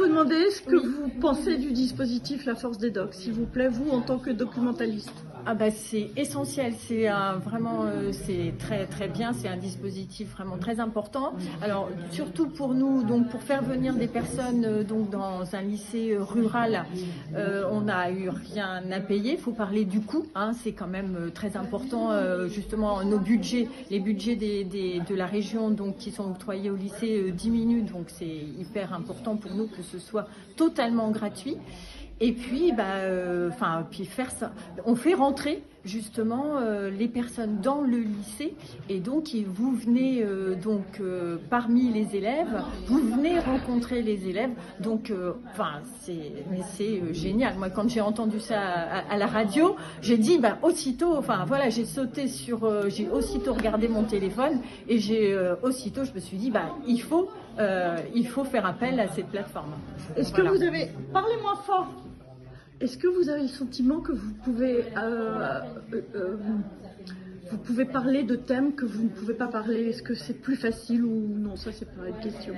demander ce que Oui. vous pensez du dispositif La Force des Docs, s'il vous plaît, vous en tant que documentaliste. Ah bah c'est essentiel, c'est vraiment c'est très très bien, c'est un dispositif vraiment très important. Alors surtout pour nous, donc pour faire venir des personnes donc dans un lycée rural, on n'a eu rien à payer. Il faut parler du coût, hein, c'est quand même très important. Justement nos budgets, les budgets de la région donc qui sont octroyés au lycée diminuent, donc c'est hyper important pour nous que ce soit totalement gratuit. Et puis, puis faire ça. On fait rentrer justement les personnes dans le lycée, et donc vous venez parmi les élèves, vous venez rencontrer les élèves. Donc, c'est génial. Moi, quand j'ai entendu ça à la radio, j'ai dit aussitôt. J'ai sauté j'ai aussitôt regardé mon téléphone et aussitôt je me suis dit il faut faire appel à cette plateforme. Est-ce que vous avez... Parlez-moins fort. Est-ce que vous avez le sentiment que vous pouvez parler de thèmes que vous ne pouvez pas parler? Est-ce que c'est plus facile ou non? Ça, c'est pas une question.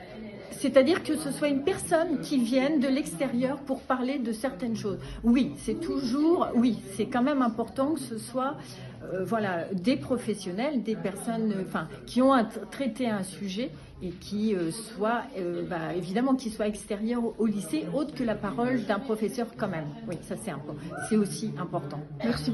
C'est-à-dire que ce soit une personne qui vienne de l'extérieur pour parler de certaines choses. Oui, c'est quand même important que ce soit des professionnels, des personnes qui ont traité un sujet et qui évidemment qui soient extérieurs au lycée, autre que la parole d'un professeur quand même. Oui, ça c'est aussi important. Merci beaucoup.